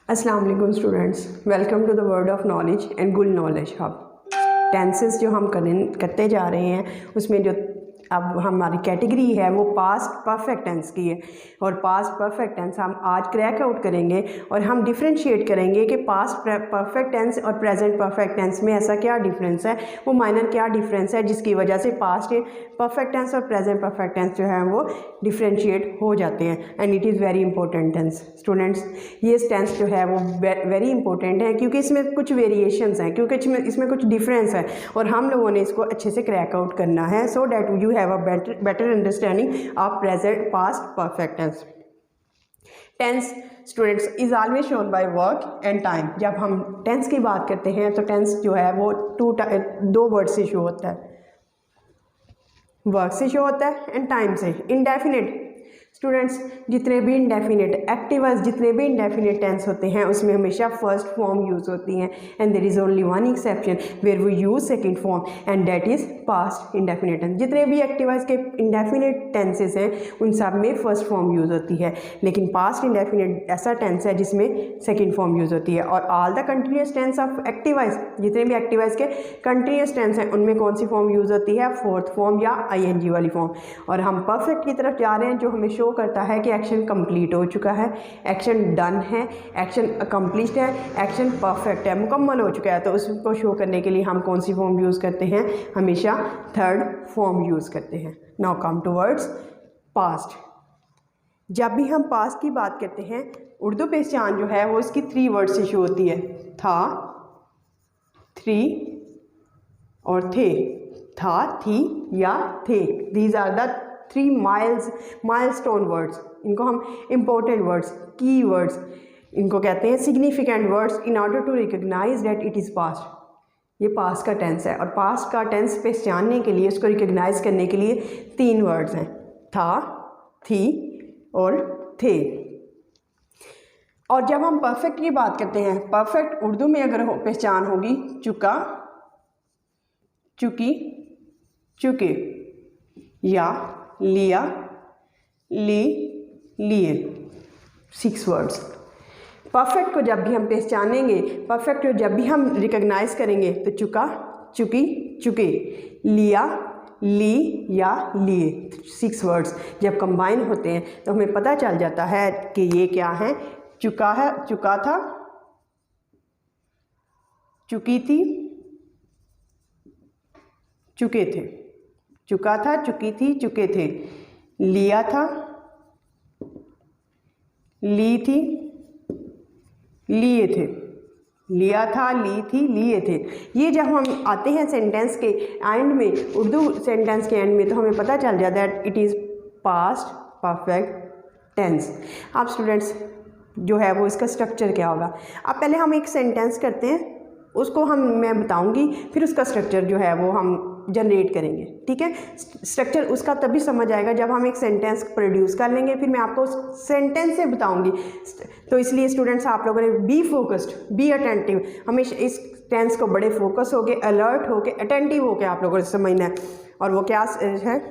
अस्सलाम वालेकुम students, welcome to the world of knowledge and good knowledge hub. Tenses जो हम करते जा रहे हैं उसमें जो अब हमारी कैटेगरी है वो पास्ट परफेक्ट टेंस की है और पास्ट परफेक्ट टेंस हम आज क्रैक आउट करेंगे और हम डिफरेंशिएट करेंगे कि पास्ट परफेक्ट टेंस और प्रेजेंट परफेक्ट टेंस में ऐसा क्या डिफरेंस है, वो माइनर क्या डिफरेंस है जिसकी वजह से पास्ट परफेक्ट टेंस और प्रेजेंट परफेक्ट टेंस जो है वो डिफरेंशिएट हो जाते हैं। And it is very important tense students. ये टेंस जो है वो वेरी इंपॉर्टेंट है क्योंकि इसमें कुछ वेरिएशंस हैं, क्योंकि इसमें कुछ डिफरेंस है और हम लोगों ने इसको अच्छे से क्रैक आउट करना है so that you have a better understanding of present past perfect tense. Tense students is always shown by work and time. जब हम टेंस की बात करते हैं तो टेंस जो है वो दो वर्ड से शो होता है, वर्क से शो होता है एंड टाइम से। इंडेफिनिट स्टूडेंट्स जितने भी इंडेफिनिट एक्टिवर्स जितने भी इंडेफिनिट टेंस होते हैं उसमें हमेशा फर्स्ट फॉर्म यूज़ होती हैं and there is only one exception where we use second form and that is past indefinite tense. जितने भी एक्टिवर्स के इंडेफिनिट टेंसेस हैं उन सब में फर्स्ट फॉर्म यूज़ होती है, लेकिन पास्ट इंडेफिनिट ऐसा टेंस है जिसमें सेकेंड फॉर्म यूज़ होती है। और all the continuous tense of active verbs जितने भी एक्टिवाइज के कंटिन्यूस टेंस हैं उनमें कौन सी फॉर्म यूज़ होती है, फोर्थ फॉर्म या ING वाली फॉर्म। और हम परफेक्ट की तरफ जा रहे हैं जो हमें शो करता है कि एक्शन कंप्लीट हो चुका है, एक्शन डन है, एक्शन अकम्प्लिश्ड है, एक्शन परफेक्ट है, मुकम्मल हो चुका है। तो उसको शो करने के लिए हम कौन सी फॉर्म यूज़ करते हैं, हमेशा थर्ड फॉर्म यूज़ करते हैं। Now come towards past. जब भी हम पास्ट की बात करते हैं उर्दू पहचान जो है वो इसकी 3 वर्ड से शो होती है, था, थ्री और थे। था, थी या थे, these are the 3 milestone words. इनको हम इम्पोर्टेंट वर्ड्स, की वर्ड्स इनको कहते हैं, significant words in order to recognise that it is past. ये पास्ट का टेंस है और पास्ट का टेंस पहचानने के लिए, उसको रिकग्नाइज करने के लिए 3 वर्ड्स हैं, था, थी और थे। और जब हम परफेक्ट की बात करते हैं, परफेक्ट उर्दू में अगर पहचान होगी चुका, चुकी, चुके या लिया, ली, लिए, 6 वर्ड्स। परफेक्ट को जब भी हम पहचानेंगे, परफेक्ट को जब भी हम रिकग्नाइज करेंगे तो चुका, चुकी, चुके, लिया, ली या लिए, 6 वर्ड्स जब कंबाइन होते हैं तो हमें पता चल जाता है कि ये क्या है। चुका है, चुका था, चुकी थी, चुके थे, चुका था, चुकी थी, चुके थे, लिया था, ली थी, लिए थे, लिया था, ली थी, लिए थे। ये जब हम आते हैं सेंटेंस के एंड में, उर्दू सेंटेंस के एंड में, तो हमें पता चल जाता है it is past perfect tense. अब स्टूडेंट्स जो है वो इसका स्ट्रक्चर क्या होगा। अब पहले हम एक सेंटेंस करते हैं, उसको मैं बताऊंगी, फिर उसका स्ट्रक्चर जो है वो हम जनरेट करेंगे, ठीक है। स्ट्रक्चर उसका तभी समझ आएगा जब हम एक सेंटेंस प्रोड्यूस कर लेंगे, फिर मैं आपको उस सेंटेंस से बताऊंगी। तो इसलिए स्टूडेंट्स आप लोगों ने बी फोकस्ड, बी अटेंटिव, हमेशा इस टेंस को बड़े फोकस होके, अलर्ट होके, अटेंटिव होके आप लोगों ने समझना है। और वो क्या है,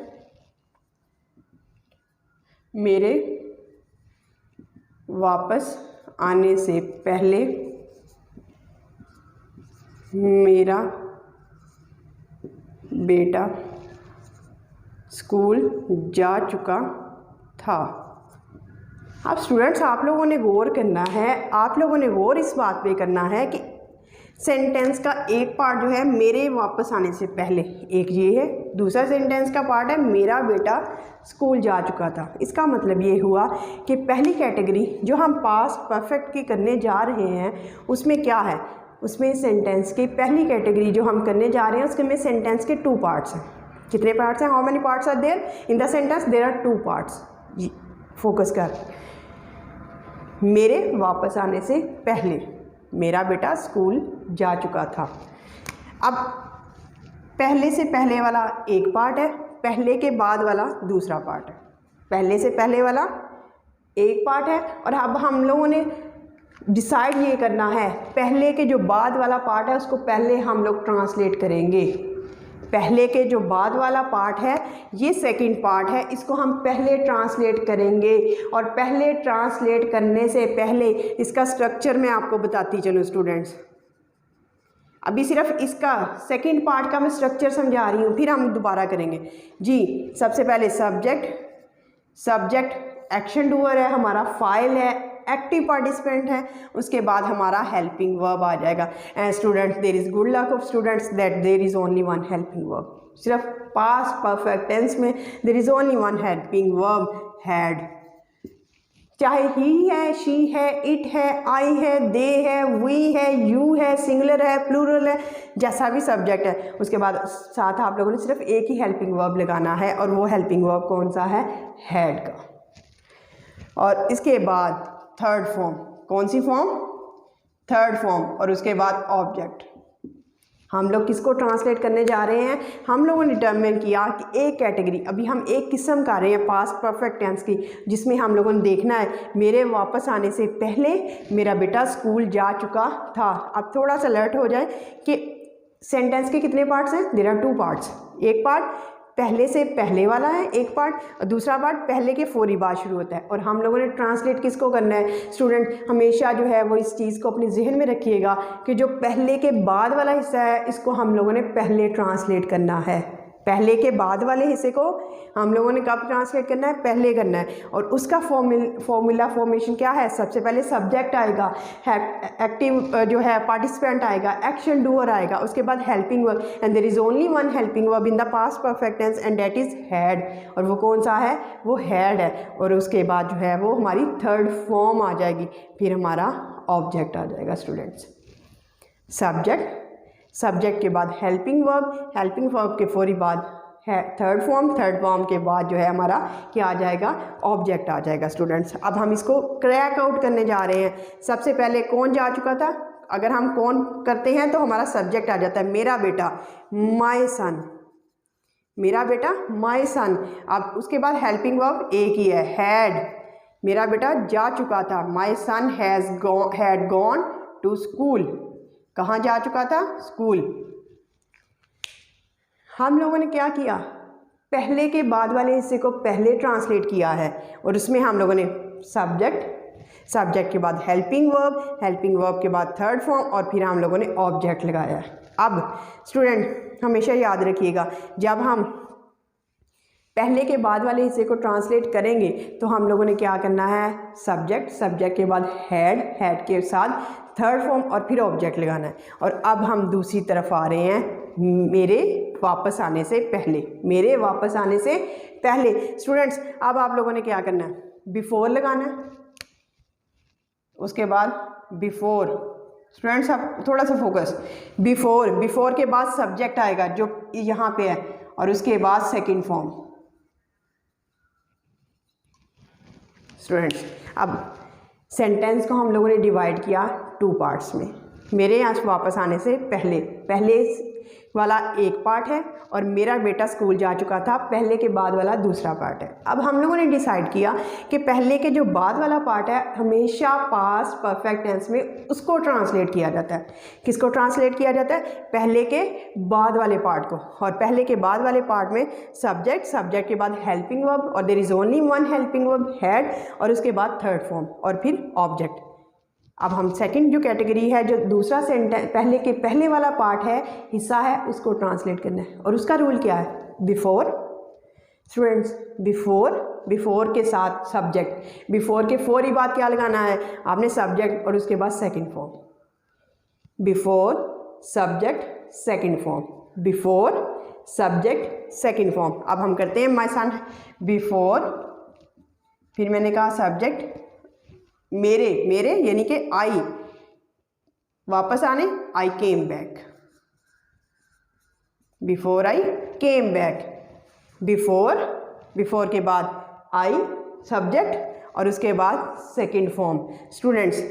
मेरे वापस आने से पहले मेरा बेटा स्कूल जा चुका था। अब स्टूडेंट्स आप लोगों ने गौर करना है, आप लोगों ने गौर इस बात पे करना है कि सेंटेंस का एक पार्ट जो है मेरे वापस आने से पहले, एक ये है, दूसरा सेंटेंस का पार्ट है मेरा बेटा स्कूल जा चुका था। इसका मतलब ये हुआ कि पहली कैटेगरी जो हम पास्ट परफेक्ट की करने जा रहे हैं उसमें क्या है, उसमें सेंटेंस की पहली कैटेगरी जो हम करने जा रहे हैं उसके में सेंटेंस के 2 पार्ट्स हैं। कितने पार्ट्स हैं, how many parts are there in the sentence, there are 2 parts. Focus कर, मेरे वापस आने से पहले मेरा बेटा स्कूल जा चुका था। अब पहले से पहले वाला एक पार्ट है, पहले के बाद वाला दूसरा पार्ट है। पहले से पहले वाला एक पार्ट है और अब हम लोगों ने डिसाइड ये करना है, पहले के जो बाद वाला पार्ट है उसको पहले हम लोग ट्रांसलेट करेंगे। पहले के जो बाद वाला पार्ट है ये सेकंड पार्ट है, इसको हम पहले ट्रांसलेट करेंगे। और पहले ट्रांसलेट करने से पहले इसका स्ट्रक्चर मैं आपको बताती चलूँ स्टूडेंट्स। अभी सिर्फ इसका सेकंड पार्ट का मैं स्ट्रक्चर समझा रही हूँ, फिर हम दोबारा करेंगे जी। सबसे पहले सब्जेक्ट एक्शन डूअर है हमारा, फाइल है, एक्टिव पार्टिसिपेंट है, उसके बाद हमारा हेल्पिंग वर्ब आ जाएगा। And students there is good luck of students that there is only one helping verb. सिर्फ पास्ट परफेक्ट टेंस में there is only one helping verb, had. चाहे ही है, शी है, इट है, आई है, दे है, वी है, यू है, सिंगुलर है, प्लूरल है, जैसा भी सब्जेक्ट है, उसके बाद साथ आप लोगों ने सिर्फ एक ही हेल्पिंग वर्ब लगाना है, और वो हेल्पिंग वर्ब कौन सा है? हैड का। और इसके बाद थर्ड फॉर्म, कौन सी फॉर्म? Third form. और उसके बाद ऑब्जेक्ट। हम लोग किसको ट्रांसलेट करने जा रहे हैं? हम लोगों ने डिटरमिन किया कि एक कैटेगरी, अभी हम एक किस्म कर रहे हैं पास्ट परफेक्ट टेंस की, जिसमें हम लोगों ने देखना है मेरे वापस आने से पहले मेरा बेटा स्कूल जा चुका था। अब थोड़ा सा अलर्ट हो जाए कि सेंटेंस के कितने पार्ट्स हैं? There are 2 parts. एक पार्ट पहले से पहले वाला है एक पार्ट, और दूसरा पार्ट पहले के फौरी बाद शुरू होता है। और हम लोगों ने ट्रांसलेट किसको करना है? स्टूडेंट हमेशा जो है वो इस चीज़ को अपने जहन में रखिएगा कि जो पहले के बाद वाला हिस्सा है इसको हम लोगों ने पहले ट्रांसलेट करना है। पहले के बाद वाले हिस्से को हम लोगों ने कब ट्रांसलेट करना है? पहले करना है। और उसका फॉर्मूला फॉर्मेशन क्या है? सबसे पहले सब्जेक्ट आएगा, एक्टिव जो है पार्टिसिपेंट आएगा, एक्शन डूअर आएगा, उसके बाद helping verb, and there is only one helping verb in the past perfect tense and that is had. और वो कौन सा है? वो हैड है। और उसके बाद जो है वो हमारी थर्ड फॉर्म आ जाएगी, फिर हमारा ऑब्जेक्ट आ जाएगा स्टूडेंट्स। सब्जेक्ट के बाद हेल्पिंग वर्ब के फौरी बाद है थर्ड फॉर्म के बाद जो है हमारा क्या आ जाएगा? ऑब्जेक्ट आ जाएगा स्टूडेंट्स। अब हम इसको क्रैक आउट करने जा रहे हैं। सबसे पहले कौन जा चुका था? अगर हम कौन करते हैं तो हमारा सब्जेक्ट आ जाता है, मेरा बेटा, माय सन, मेरा बेटा माय सन। अब उसके बाद हेल्पिंग वर्ब एक ही है, हैड, मेरा बेटा जा चुका था, my son had gone to school. कहाँ जा चुका था? स्कूल। हम लोगों ने क्या किया? पहले के बाद वाले हिस्से को पहले ट्रांसलेट किया है, और उसमें हम लोगों ने सब्जेक्ट के बाद हेल्पिंग वर्ब के बाद थर्ड फॉर्म, और फिर हम लोगों ने ऑब्जेक्ट लगाया है। अब स्टूडेंट हमेशा याद रखिएगा, जब हम पहले के बाद वाले हिस्से को ट्रांसलेट करेंगे तो हम लोगों ने क्या करना है? सब्जेक्ट के बाद हैड के साथ थर्ड फॉर्म और फिर ऑब्जेक्ट लगाना है। और अब हम दूसरी तरफ आ रहे हैं, मेरे वापस आने से पहले। स्टूडेंट्स अब आप लोगों ने क्या करना है? बिफोर लगाना है, उसके बाद बिफोर। स्टूडेंट्स अब थोड़ा सा फोकस, बिफोर के बाद सब्जेक्ट आएगा जो यहाँ पे है, और उसके बाद सेकंड फॉर्म। स्टूडेंट्स अब सेंटेंस को हम लोगों ने डिवाइड किया 2 पार्ट्स में। मेरे यहाँ वापस आने से पहले वाला एक पार्ट है, और मेरा बेटा स्कूल जा चुका था पहले के बाद वाला दूसरा पार्ट है। अब हम लोगों ने डिसाइड किया कि पहले के जो बाद वाला पार्ट है हमेशा पास्ट परफेक्ट टेंस में उसको ट्रांसलेट किया जाता है। किसको ट्रांसलेट किया जाता है? पहले के बाद वाले पार्ट को। और पहले के बाद वाले पार्ट में सब्जेक्ट के बाद हेल्पिंग वर्ब, और there is only one helping verb, had, और उसके बाद थर्ड फॉर्म, और फिर ऑब्जेक्ट। अब हम सेकंड जो कैटेगरी है, जो दूसरा सेंटेंस पहले वाला पार्ट है, हिस्सा है, उसको ट्रांसलेट करना है। और उसका रूल क्या है? बिफोर। स्टूडेंट्स बिफोर के साथ सब्जेक्ट, बिफोर के फौरी बाद क्या लगाना है? आपने सब्जेक्ट और उसके बाद second form. Before subject second form, before subject second form. अब हम करते हैं माय सन बिफोर, फिर मैंने कहा सब्जेक्ट मेरे यानी कि आई, वापस आने I came back, before I came back. Before के बाद आई सब्जेक्ट, और उसके बाद सेकंड फॉर्म। स्टूडेंट्स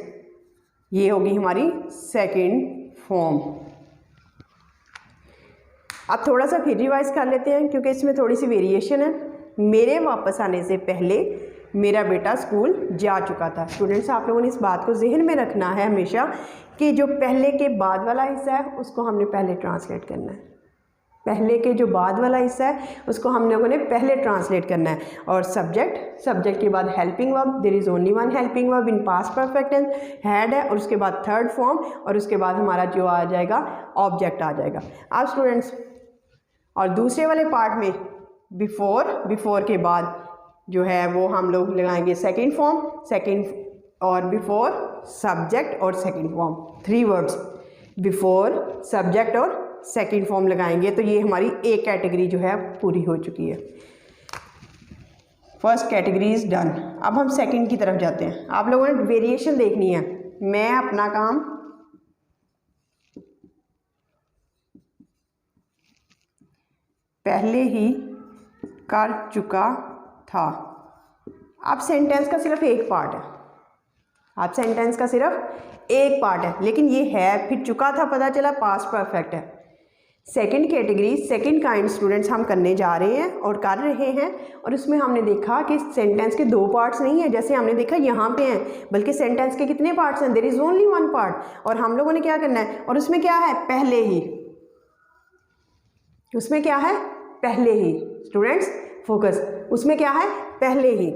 ये होगी हमारी सेकंड फॉर्म। अब थोड़ा सा फिर रिवाइज कर लेते हैं क्योंकि इसमें थोड़ी सी वेरिएशन है। मेरे वापस आने से पहले मेरा बेटा स्कूल जा चुका था। स्टूडेंट्स आप लोगों ने इस बात को जहन में रखना है हमेशा कि जो पहले के बाद वाला हिस्सा है उसको हमने पहले ट्रांसलेट करना है। पहले के जो बाद वाला हिस्सा है उसको हम लोगों ने पहले ट्रांसलेट करना है। और सब्जेक्ट के बाद helping verb, there is only one helping verb in past perfect tense, had है, और उसके बाद थर्ड फॉर्म, और उसके बाद हमारा जो आ जाएगा ऑब्जेक्ट आ जाएगा। अब स्टूडेंट्स, और दूसरे वाले पार्ट में बिफोर के बाद जो है वो हम लोग लगाएंगे सेकेंड फॉर्म, और बिफोर सब्जेक्ट और second form, 3 words, before subject और सेकेंड फॉर्म लगाएंगे। तो ये हमारी एक कैटेगरी जो है पूरी हो चुकी है। First category is done. अब हम सेकंड की तरफ जाते हैं। आप लोगों ने वेरिएशन देखनी है। मैं अपना काम पहले ही कर चुका था। अब सेंटेंस का सिर्फ एक पार्ट है, लेकिन ये है, फिर चुका था पता चला पास्ट परफेक्ट है। Second category, second kind students हम करने जा रहे हैं और कर रहे हैं, और उसमें हमने देखा कि सेंटेंस के 2 पार्ट्स नहीं है जैसे हमने देखा यहाँ पे हैं, बल्कि सेंटेंस के कितने पार्ट्स हैं, देयर इज़ ओनली 1 पार्ट। और हम लोगों ने क्या करना है, और उसमें क्या है, पहले ही, उसमें क्या है, पहले ही। स्टूडेंट्स फोकस, उसमें क्या है, पहले ही।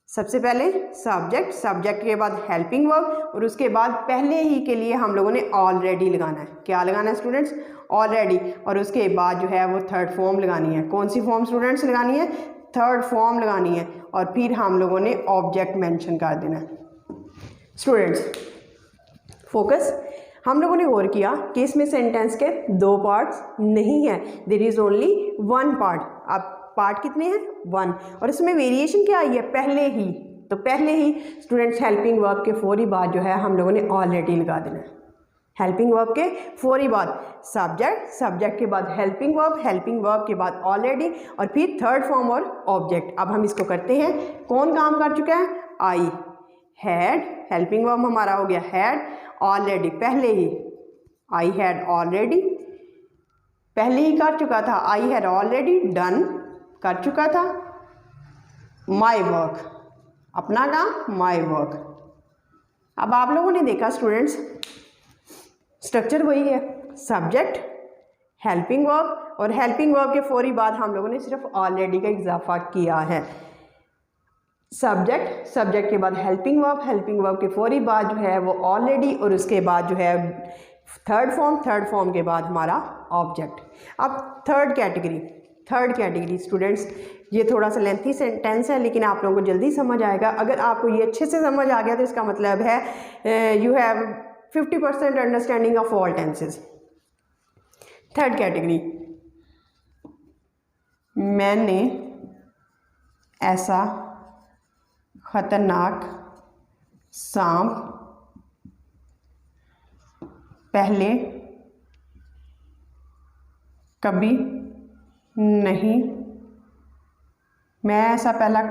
सबसे पहले सब्जेक्ट के बाद हेल्पिंग वर्ब, और उसके बाद पहले ही के लिए हम लोगों ने ऑलरेडी लगाना है। क्या लगाना है स्टूडेंट्स, ऑलरेडी। और उसके बाद जो है वो थर्ड फॉर्म लगानी है। कौन सी फॉर्म स्टूडेंट्स लगानी है, थर्ड फॉर्म लगानी है। और फिर हम लोगों ने ऑब्जेक्ट मेंशन कर देना है। स्टूडेंट्स फोकस, हम लोगों ने गौर किया कि इसमें सेंटेंस के 2 पार्ट्स नहीं है, देयर इज़ ओनली 1 पार्ट। अब पार्ट कितने हैं, 1, और इसमें वेरिएशन क्या आई है, पहले ही। तो पहले ही स्टूडेंट्स हेल्पिंग वर्ब के फौरी बाद जो है हम लोगों ने ऑलरेडी लगा देना है। हेल्पिंग वर्ब के फौरी बाद सब्जेक्ट के बाद हेल्पिंग वर्ब के बाद ऑलरेडी, और फिर थर्ड फॉर्म और ऑब्जेक्ट। अब हम इसको करते हैं। कौन काम कर चुका है, आई हैड, हेल्पिंग वर्ब हमारा हो गया हैड, ऑलरेडी पहले ही, आई हैड ऑलरेडी पहले ही कर चुका था, आई हैड ऑलरेडी डन कर चुका था, माई वर्क अपना काम, माई वर्क। अब आप लोगों ने देखा स्टूडेंट्स स्ट्रक्चर वही है, सब्जेक्ट हेल्पिंग वर्ब, और हेल्पिंग वर्ब के फौरी बाद हम लोगों ने सिर्फ ऑलरेडी का इजाफा किया है। सब्जेक्ट के बाद हेल्पिंग वर्ब के फौरी बाद जो है वो ऑलरेडी, और उसके बाद जो है थर्ड फॉर्म के बाद हमारा ऑब्जेक्ट। अब थर्ड कैटेगरी स्टूडेंट्स, ये थोड़ा सा लेंथी सेंटेंस है लेकिन आप लोगों को जल्दी समझ आएगा। अगर आपको ये अच्छे से समझ आ गया तो इसका मतलब है you have 50% understanding of all tenses. Third category, मैंने ऐसा खतरनाक सांप पहले कभी नहीं, मैंने ऐसा पहला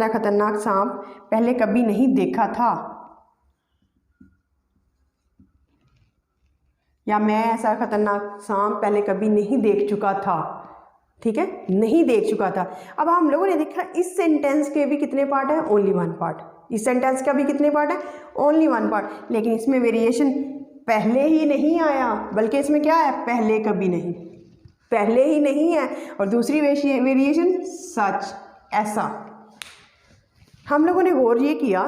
खतरनाक सांप पहले कभी नहीं देखा था, या मैं ऐसा खतरनाक सांप पहले कभी नहीं देख चुका था। ठीक है, नहीं देख चुका था। अब हम लोगों ने देखा इस सेंटेंस के भी कितने पार्ट हैं, ओनली 1 पार्ट। इस सेंटेंस का भी कितने पार्ट है, ओनली 1 पार्ट। लेकिन इसमें वेरिएशन पहले ही नहीं आया, बल्कि इसमें क्या है, पहले कभी नहीं, पहले ही नहीं है। और दूसरी वेरिएशन सच, ऐसा। हम लोगों ने गौर ये किया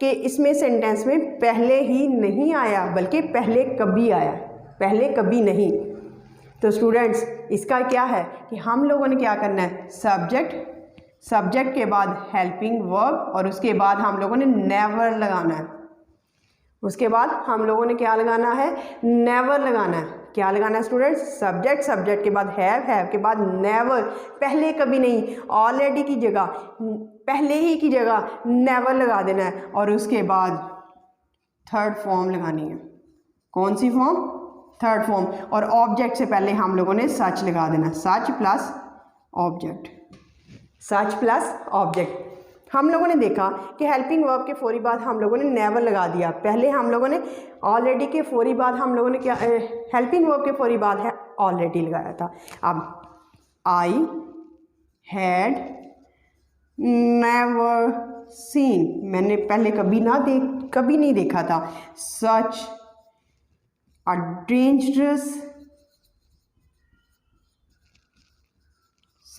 कि इसमें सेंटेंस में पहले ही नहीं आया बल्कि पहले कभी आया, पहले कभी नहीं। तो स्टूडेंट्स इसका क्या है कि हम लोगों ने क्या करना है, सब्जेक्ट के बाद हेल्पिंग वर्ब, और उसके बाद हम लोगों ने नेवर लगाना है। उसके बाद हम लोगों ने क्या लगाना है, नेवर लगाना है। क्या लगाना है स्टूडेंट्स, सब्जेक्ट के बाद हैव के बाद नेवर, पहले कभी नहीं, ऑलरेडी की जगह, पहले ही की जगह नेवर लगा देना है। और उसके बाद थर्ड फॉर्म लगानी है। कौन सी फॉर्म, थर्ड फॉर्म। और ऑब्जेक्ट से पहले हम लोगों ने सच लगा देना, सच प्लस ऑब्जेक्ट। हम लोगों ने देखा कि हेल्पिंग वर्ब के फौरी बाद हम लोगों ने नेवर लगा दिया। पहले हम लोगों ने ऑलरेडी के फौरी बाद हम लोगों ने क्या, हेल्पिंग वर्ब के फौरी बाद है ऑलरेडी लगाया था। अब आई हैड नेवर सीन, मैंने पहले कभी नहीं देखा था, सच अ डेंजरस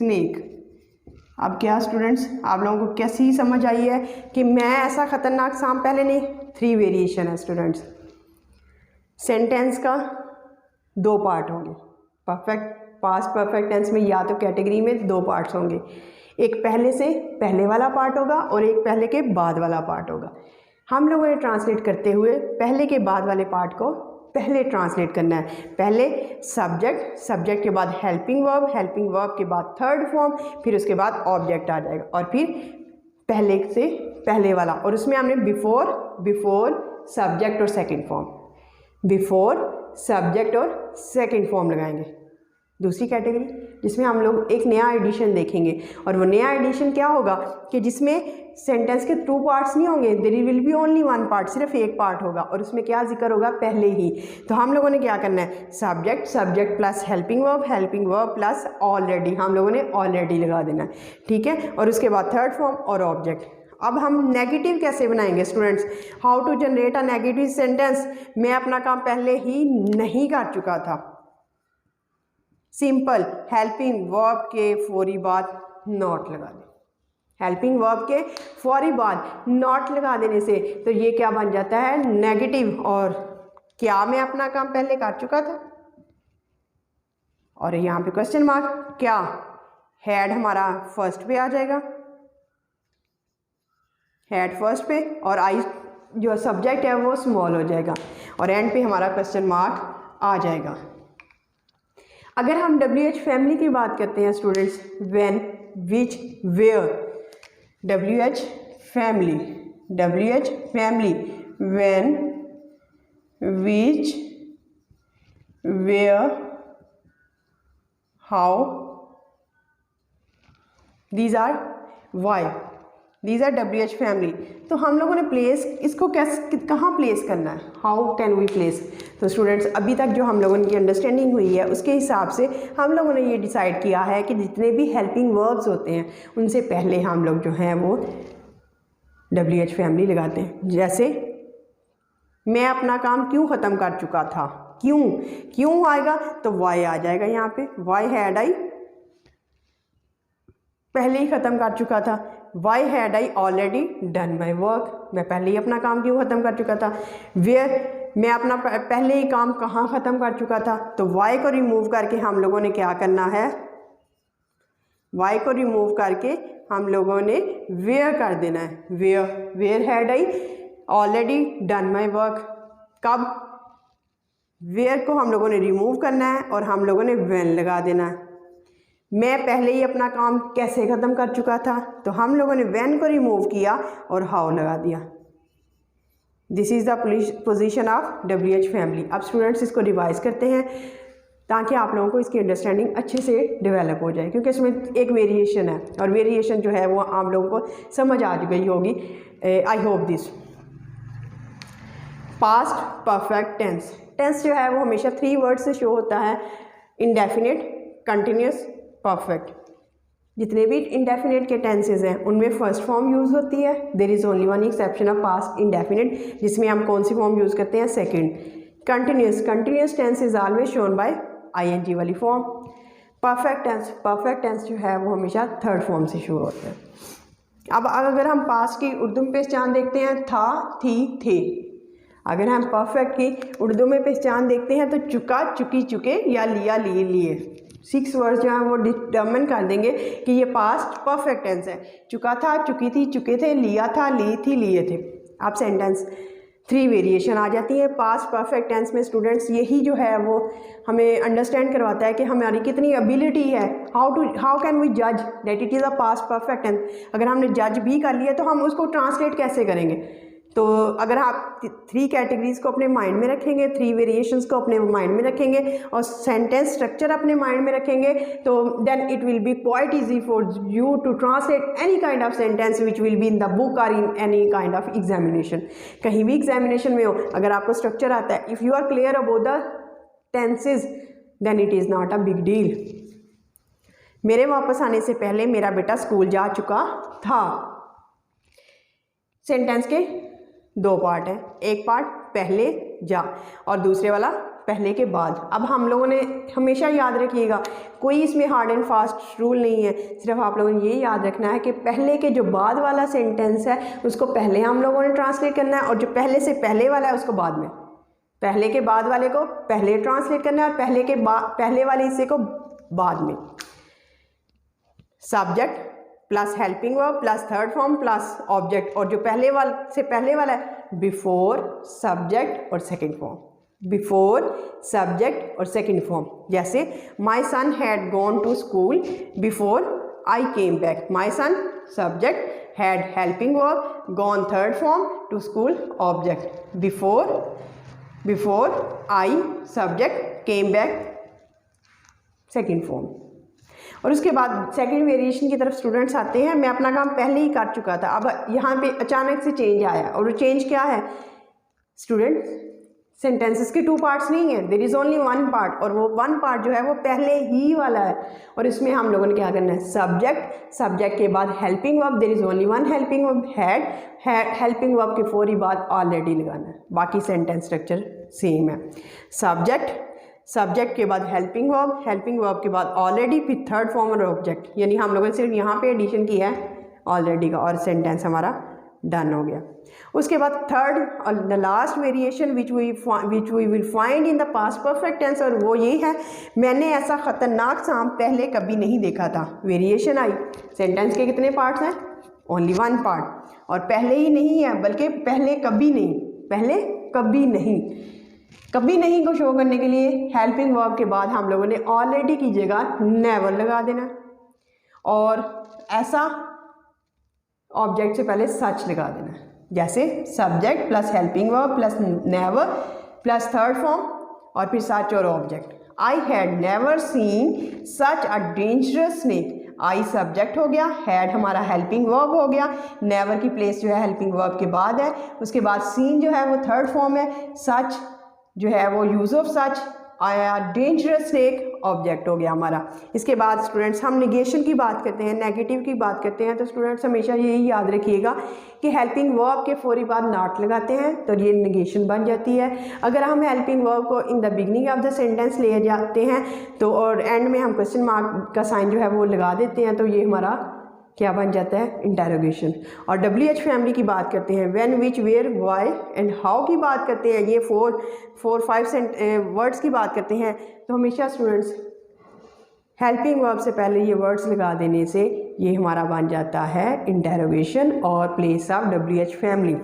स्नेक। अब क्या स्टूडेंट्स, आप लोगों को कैसी समझ आई है कि मैं ऐसा ख़तरनाक सांप पहले नहीं। 3 वेरिएशन है स्टूडेंट्स। सेंटेंस का 2 पार्ट होंगे। परफेक्ट पास्ट परफेक्ट टेंस में या तो कैटेगरी में 2 पार्ट्स होंगे, एक पहले से पहले वाला पार्ट होगा और एक पहले के बाद वाला पार्ट होगा। हम लोगों ने ट्रांसलेट करते हुए पहले के बाद वाले पार्ट को पहले ट्रांसलेट करना है। पहले सब्जेक्ट, सब्जेक्ट के बाद हेल्पिंग वर्ब के बाद थर्ड फॉर्म, फिर उसके बाद ऑब्जेक्ट आ जाएगा और फिर पहले से पहले वाला। और उसमें हमने बिफोर सब्जेक्ट और सेकंड फॉर्म, बिफोर सब्जेक्ट और सेकंड फॉर्म लगाएंगे। दूसरी कैटेगरी जिसमें हम लोग एक नया एडिशन देखेंगे, और वो नया एडिशन क्या होगा कि जिसमें सेंटेंस के 2 पार्ट्स नहीं होंगे, there will be only 1 part, सिर्फ एक पार्ट होगा और उसमें क्या जिक्र होगा पहले ही। तो हम लोगों ने क्या करना है, subject plus helping verb plus already, हम लोगों ने ऑलरेडी लगा देना है, ठीक है। और उसके बाद थर्ड फॉर्म और ऑब्जेक्ट। अब हम नेगेटिव कैसे बनाएंगे students, how to generate a negative sentence. मैं अपना काम पहले ही नहीं कर चुका था। सिंपल, हेल्पिंग वर्ब के फौरी बाद नॉट लगा दें। हेल्पिंग वर्ब के फौरी बाद नॉट लगा देने से तो ये क्या बन जाता है, नेगेटिव। और क्या मैं अपना काम पहले कर चुका था, और यहाँ पे क्वेश्चन मार्क, क्या हैड हमारा फर्स्ट पे आ जाएगा, हैड फर्स्ट पे, और आई जो सब्जेक्ट है वो स्मॉल हो जाएगा और एंड पे हमारा क्वेश्चन मार्क आ जाएगा। अगर हम WH फैमिली की बात करते हैं students, when, which, where, WH family, when, which, where, how, these are why, these are WH family. तो हम लोगों ने प्लेस इसको कैसे, कहाँ प्लेस करना है, हाउ कैन वी प्लेस। तो स्टूडेंट्स अभी तक जो हम लोगों की अंडरस्टैंडिंग हुई है उसके हिसाब से हम लोगों ने ये डिसाइड किया है कि जितने भी हेल्पिंग वर्ब्स होते हैं उनसे पहले हम लोग जो हैं वो WH फैमिली लगाते हैं। जैसे मैं अपना काम क्यों ख़त्म कर चुका था, क्यों आएगा तो वाई आ जाएगा यहाँ पे, वाई हैड आई, पहले ही ख़त्म कर चुका था। Why had I already done my work, मैं पहले ही अपना काम क्यों ख़त्म कर चुका था। वेयर, मैं अपना पहले ही काम कहाँ ख़त्म कर चुका था। तो वाई को रिमूव करके हम लोगों ने क्या करना है, वाई को रिमूव करके हम लोगों ने वेयर कर देना है। Where had I already done my work. कब, वेयर को हम लोगों ने रिमूव करना है और हम लोगों ने व्हेन लगा देना है। मैं पहले ही अपना काम कैसे ख़त्म कर चुका था, तो हम लोगों ने व्हेन को रिमूव किया और हाउ लगा दिया। This is the position of WH family. अब स्टूडेंट्स इसको रिवाइज करते हैं ताकि आप लोगों को इसकी अंडरस्टैंडिंग अच्छे से डेवलप हो जाए, क्योंकि इसमें एक वेरिएशन है और वेरिएशन जो है वो आप लोगों को समझ आ गई होगी, I hope this. Past perfect tense, tense जो है वो हमेशा 3 वर्ड से शो होता है, इंडेफिनिट, कंटिन्यूस, परफेक्ट। जितने भी इंडेफिनिट के टेंसेज हैं उनमें फर्स्ट फॉर्म यूज़ होती है। There is only one exception of past indefinite, जिसमें हम कौन सी फॉर्म यूज़ करते हैं, second. Continuous tense is always shown by ING वाली फॉर्म। परफेक्ट टेंस जो है वो हमेशा थर्ड फॉर्म से शो होता है। अब अगर हम पास्ट की उर्दू में पहचान देखते हैं, था, थी, थे। अगर हम परफेक्ट की उर्दू में पहचान देखते हैं तो चुका, चुकी, चुके, या लिया, लिए, लिए। 6 वर्ड्स जो हैं वो डिटर्मिन कर देंगे कि ये पास्ट परफेक्ट टेंस है। चुका था, चुकी थी, चुके थे, लिया था, ली थी, लिए थे। अब सेंटेंस 3 वेरिएशन आ जाती है पास्ट परफेक्ट टेंस में स्टूडेंट्स। यही जो है वो हमें अंडरस्टैंड करवाता है कि हमारी कितनी एबिलिटी है, हाउ कैन वी जज that it is a past perfect tense. अगर हमने जज भी कर लिया तो हम उसको ट्रांसलेट कैसे करेंगे। तो अगर आप 3 कैटेगरीज को अपने माइंड में रखेंगे, 3 वेरिएशंस को अपने माइंड में रखेंगे और सेंटेंस स्ट्रक्चर अपने माइंड में रखेंगे, तो then it will be quite easy for you to translate any kind of sentence which will be in the book और in any kind of examination. कहीं भी एग्जामिनेशन में हो, अगर आपको स्ट्रक्चर आता है, if you are clear about the tenses then it is not a big deal. मेरे वापस आने से पहले मेरा बेटा स्कूल जा चुका था। सेंटेंस के 2 पार्ट हैं, एक पार्ट पहले जा और दूसरे वाला पहले के बाद। अब हम लोगों ने हमेशा याद रखिएगा, कोई इसमें हार्ड एंड फास्ट रूल नहीं है, सिर्फ आप लोगों ने ये याद रखना है कि पहले के जो बाद वाला सेंटेंस है उसको पहले हम लोगों ने ट्रांसलेट करना है, और जो पहले से पहले वाला है उसको बाद में। पहले के बाद वाले को पहले ट्रांसलेट करना है और पहले वाले हिस्से को बाद में। Subject plus helping verb plus third form plus object, और जो पहले वाला है बिफोर सब्जेक्ट और सेकंड फॉर्म, बिफोर सब्जेक्ट और सेकंड फॉर्म। जैसे my son had gone to school before I came back. My son subject, had helping verb, gone third form, to school object. Before I subject, came back second form. और उसके बाद second variation की तरफ students आते हैं। मैं अपना काम पहले ही कर चुका था, अब यहाँ पे अचानक से चेंज आया, और वो चेंज क्या है स्टूडेंट? सेंटेंसेस के 2 पार्ट्स नहीं है, देयर इज़ ओनली 1 पार्ट, और वो 1 पार्ट जो है वो पहले ही वाला है। और इसमें हम लोगों ने क्या करना है? सब्जेक्ट के बाद helping verb, there is only 1 helping verb, had, helping verb के फौरी बाद ऑलरेडी लगाना है, बाकी सेंटेंस स्ट्रक्चर सेम है। सब्जेक्ट के बाद हेल्पिंग वर्ब के बाद ऑलरेडी, फिर थर्ड फॉर्म और ऑब्जेक्ट, यानी हम लोगों ने सिर्फ यहाँ पे एडिशन किया है ऑलरेडी का, और सेंटेंस हमारा डन हो गया। उसके बाद थर्ड और the last variation which we will find in the past perfect tense, और वो ये है, मैंने ऐसा ख़तरनाक सांप पहले कभी नहीं देखा था। वेरिएशन आई, सेंटेंस के कितने पार्ट्स हैं? ओनली 1 पार्ट, और पहले ही नहीं है बल्कि पहले कभी नहीं को शो करने के लिए हेल्पिंग वर्ब के बाद हम लोगों ने ऑलरेडी की जगह नेवर लगा देना, और ऐसा ऑब्जेक्ट से पहले सच लगा देना। जैसे subject plus helping verb plus never plus third form और फिर सच और object. I had never seen such a dangerous snake. I subject हो गया, हैड हमारा हेल्पिंग वर्ब हो गया, नेवर की प्लेस जो है हेल्पिंग वर्ब के बाद है, उसके बाद सीन जो है वो थर्ड फॉर्म है, सच जो है वो यूज़ ऑफ सच आया, डेंजरस स्नेक ऑब्जेक्ट हो गया हमारा। इसके बाद स्टूडेंट्स हम निगेशन की बात करते हैं, नेगेटिव की बात करते हैं, तो स्टूडेंट्स हमेशा यही याद रखिएगा कि हेल्पिंग वर्ब के फौरी बाद नॉट लगाते हैं तो ये निगेशन बन जाती है। अगर हम हेल्पिंग वर्ब को in the beginning of the sentence ले जाते हैं तो, और एंड में हम क्वेश्चन मार्क का साइन जो है वो लगा देते हैं, तो ये हमारा क्या बन जाता है? इंटेरोगेशन। और WH फैमिली की बात करते हैं, when, which, where, why and how की बात करते हैं, ये 4-5 वर्ड्स की बात करते हैं, तो हमेशा स्टूडेंट्स हेल्पिंग वर्ब से पहले ये वर्ड्स लगा देने से ये हमारा बन जाता है इंटेरोगेशन और place of WH family.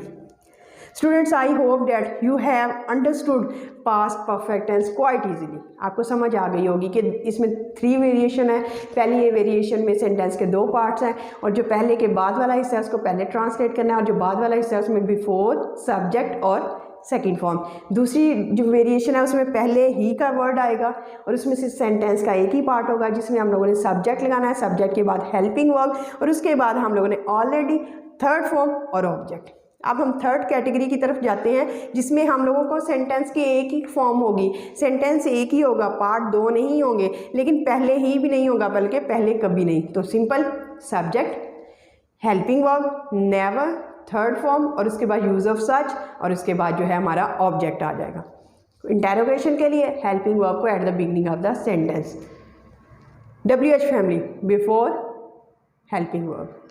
Students I hope that you have understood past perfect tense quite easily. आपको समझ आ गई होगी कि इसमें 3 वेरिएशन है। पहली ये वेरिएशन में सेंटेंस के 2 पार्ट्स हैं, और जो पहले के बाद वाला हिस्सा है उसको पहले ट्रांसलेट करना है, और जो बाद वाला हिस्सा है उसमें बिफोर सब्जेक्ट और सेकंड फॉर्म। दूसरी जो वेरिएशन है उसमें पहले ही का वर्ड आएगा, और उसमें से सेंटेंस का एक ही पार्ट होगा जिसमें हम लोगों ने सब्जेक्ट लगाना है, सब्जेक्ट के बाद हेल्पिंग वर्ब, और उसके बाद हम लोगों ने ऑलरेडी थर्ड फॉर्म और ऑब्जेक्ट। अब हम थर्ड कैटेगरी की तरफ जाते हैं जिसमें हम लोगों को सेंटेंस की एक ही फॉर्म होगी, सेंटेंस एक ही होगा, पार्ट 2 नहीं होंगे, लेकिन पहले ही भी नहीं होगा बल्कि पहले कभी नहीं। तो simple subject, helping verb, never, third form और उसके बाद यूज़ ऑफ सच, और उसके बाद जो है हमारा ऑब्जेक्ट आ जाएगा। इंटेरोगेशन के लिए हेल्पिंग वर्ब को at the beginning of the sentence. WH family before helping verb.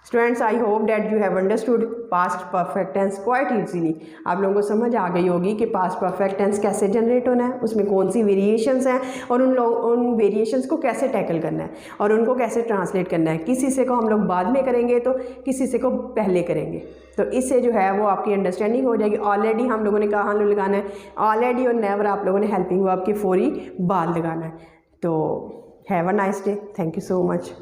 Students I hope that you have understood past perfect tense quite easily. आप लोगों को समझ आ गई होगी कि पास्ट परफेक्ट टेंस कैसे जनरेट होना है, उसमें कौन सी वेरिएशंस हैं, और उन वेरिएशंस को कैसे टैकल करना है और उनको कैसे ट्रांसलेट करना है। किसी से को हम लोग बाद में करेंगे तो किसी से को पहले करेंगे, तो इससे जो है वो आपकी अंडरस्टैंडिंग हो जाएगी। ऑलरेडी हम लोगों ने कहाँ लगाना है? ऑलरेडी और नेवर आप लोगों ने हेल्पिंग वर्ब की फौरी बाद लगाना है। तो have a nice day, thank you so much.